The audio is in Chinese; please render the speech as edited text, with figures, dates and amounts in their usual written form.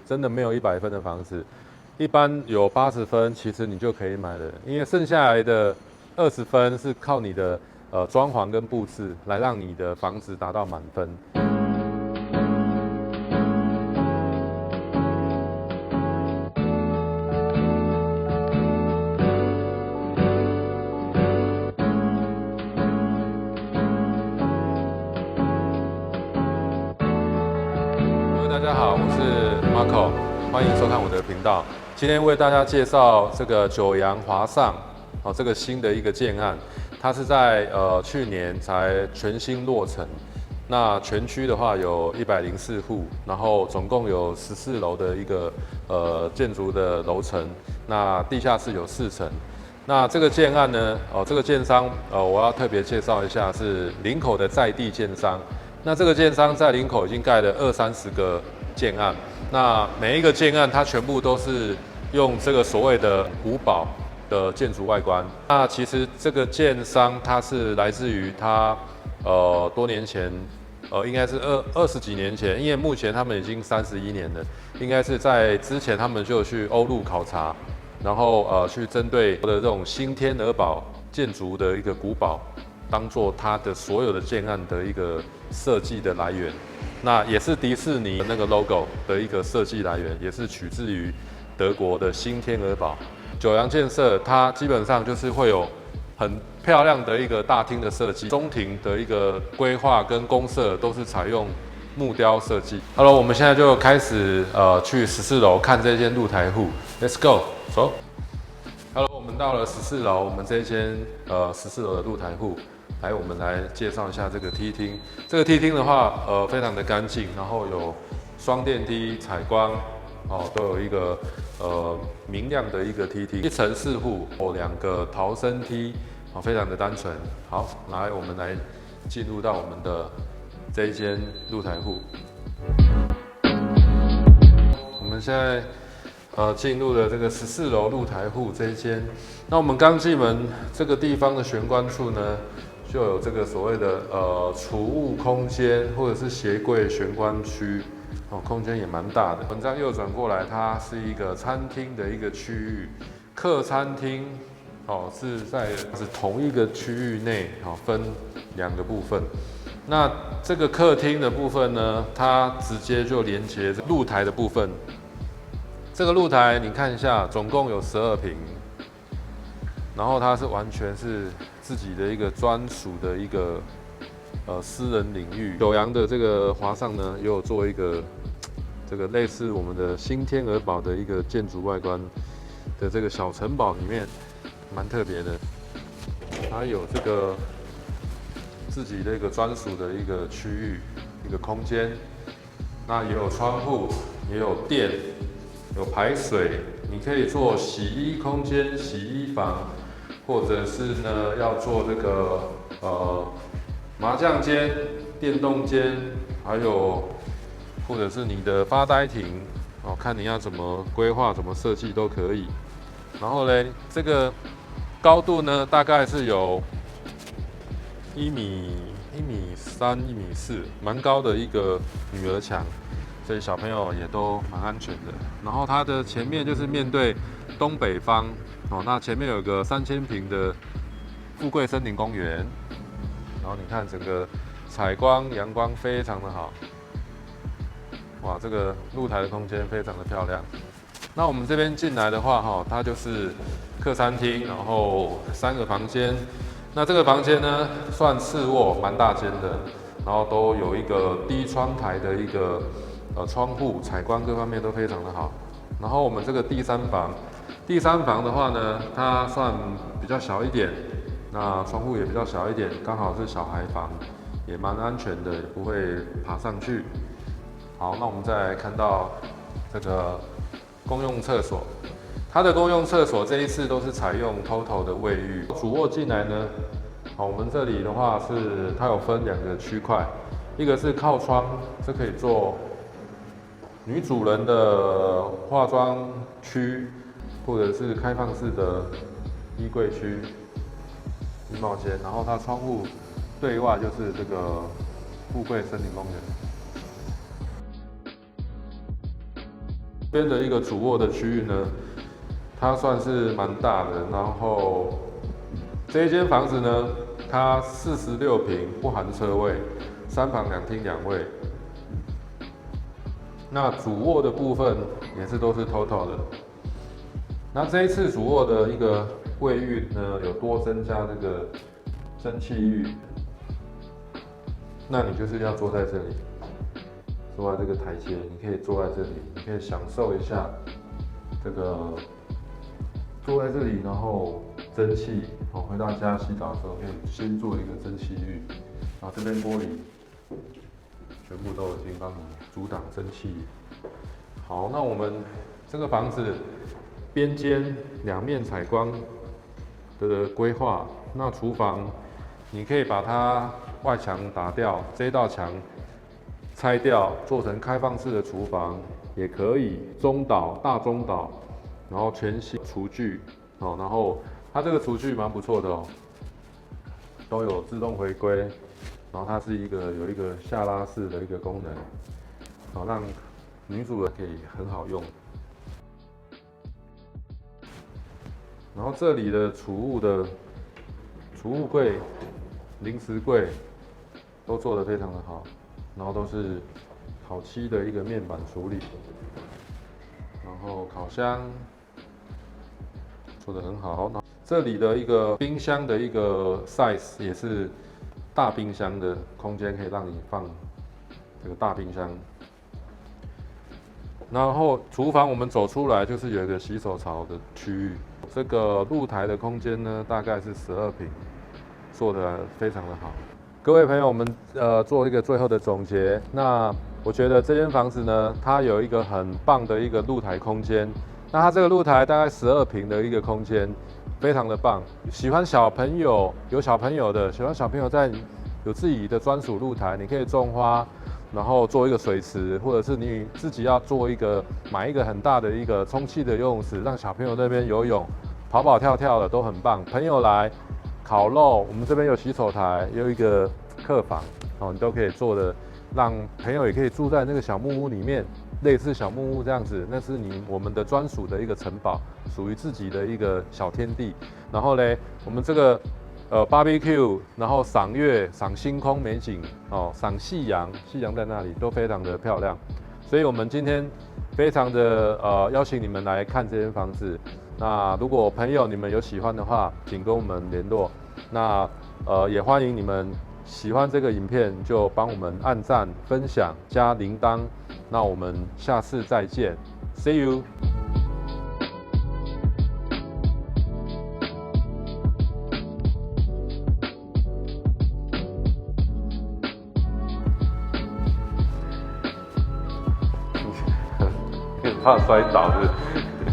真的没有100分的房子，一般有80分，其实你就可以买了，因为剩下来的20分是靠你的装潢跟布置来让你的房子达到满分。大家好，我是 Marco， 欢迎收看我的频道。今天为大家介绍这个九阳华上这个新的一个建案，它是在去年才全新落成。那全区的话有104户，然后总共有14楼的一个建筑的楼层，那地下室有4层。那这个建案呢，这个建商我要特别介绍一下，是林口的在地建商。那这个建商在林口已经盖了20-30个建案，那每一个建案它全部都是用这个所谓的古堡的建筑外观。那其实这个建商它是来自于它多年前，应该是20几年前，因为目前他们已经31年了，应该是在之前他们就去欧陆考察，然后去针对的这种新天鹅堡建筑的一个古堡，当做它的所有的建案的一个设计的来源，那也是迪士尼那个 logo 的一个设计来源，也是取自于德国的新天鹅堡。九阳建设它基本上就是会有很漂亮的一个大厅的设计，中庭的一个规划跟公设都是采用木雕设计。好了，我们现在就开始去14楼看这间露台户 ，Let's go， 走。好了，我们到了14楼，我们这一间14楼的露台户。来，我们来介绍一下这个梯厅。这个梯厅的话，非常的干净，然后有双电梯、采光，都有一个明亮的一个梯厅。1层4户，有2个逃生梯，非常的单纯。好，来，我们来进入到我们的这一间露台户。我们现在进入了这个14楼露台户这一间。那我们刚进门这个地方的玄关处呢，就有这个所谓的储物空间或者是鞋柜玄关区，空间也蛮大的。我们这样右转过来，它是一个餐厅的一个区域，客餐厅是同一个区域内，分2个部分。那这个客厅的部分呢，它直接就连接露台的部分。这个露台你看一下，总共有12坪，然后它是完全是自己的一个专属的一个私人领域。九阳的这个华上呢，也有做一个这个类似我们的新天鹅堡的一个建筑外观的这个小城堡里面，蛮特别的。它有这个自己的一个专属的一个区域，一个空间。那也有窗户，也有电，有排水，你可以做洗衣空间、洗衣房。或者是呢，要做这个麻将间、电动间，还有或者是你的发呆亭，看你要怎么规划、怎么设计都可以。然后呢，这个高度呢，大概是有1.3米、1.4米，蛮高的一个女儿墙，所以小朋友也都蛮安全的。然后它的前面就是面对东北方。那前面有个3000坪的富贵森林公园，然后你看整个采光、阳光非常的好，哇，这个露台的空间非常的漂亮。那我们这边进来的话，它就是客餐厅，然后3个房间。那这个房间呢，算次卧，蛮大间的，然后都有一个低窗台的一个窗户，采光各方面都非常的好。然后我们这个第三房的话呢，它算比较小一点，那窗户也比较小一点，刚好是小孩房，也蛮安全的，也不会爬上去。好，那我们再来看到这个公用厕所，它的公用厕所这一次都是采用 TOTO 的卫浴。主卧进来呢，我们这里的话是它有分2个区块，一个是靠窗，这可以做女主人的化妆区。或者是开放式的衣柜区、衣帽间，然后它窗户对外就是这个富贵森林公园。这边的一个主卧的区域呢，它算是蛮大的。然后这一间房子呢，它46平，不含车位，3房2厅2卫。那主卧的部分也是都是 TOTO 的。那这一次主卧的一个卫浴呢，有多增加这个蒸汽浴。那你就是要坐在这里，坐在这个台阶，你可以坐在这里，你可以享受一下这个坐在这里，然后蒸汽。回到家洗澡的时候，可以先做一个蒸汽浴，然后这边玻璃全部都已经帮你阻挡蒸汽。好，那我们这个房子边间2面采光的规划，那厨房你可以把它外墙打掉，这一道墙拆掉，做成开放式的厨房也可以。中岛大中岛，然后全新厨具哦，然后它这个厨具蛮不错的哦，都有自动回归，然后它是有一个下拉式的一个功能，好让女主人可以很好用。然后这里的储物柜、零食柜都做得非常的好，然后都是烤漆的一个面板处理，然后烤箱做得很好。这里的一个冰箱的一个 size 也是大冰箱的空间，可以让你放这个大冰箱。然后厨房我们走出来就是有一个洗手槽的区域，这个露台的空间呢大概是12平，做得非常的好。各位朋友，我们做一个最后的总结。那我觉得这间房子呢，它有一个很棒的一个露台空间。那它这个露台大概12平的一个空间，非常的棒。喜欢小朋友，有小朋友的，喜欢小朋友在有自己的专属露台，你可以种花。然后做一个水池，或者是你自己要做买一个很大的一个充气的游泳池，让小朋友那边游泳、跑跑跳跳的都很棒。朋友来烤肉，我们这边有洗手台，有一个客房，你都可以做的，让朋友也可以住在那个小木屋里面，类似小木屋这样子，那是我们的专属的一个城堡，属于自己的一个小天地。然后呢，我们这个barbecue， 然后赏月、赏星空美景赏夕阳，夕阳在那里都非常的漂亮。所以我们今天非常的邀请你们来看这间房子。那如果朋友你们有喜欢的话，请跟我们联络。那也欢迎你们喜欢这个影片就帮我们按赞、分享、加铃铛。那我们下次再见 ，See you。怕摔倒是不是？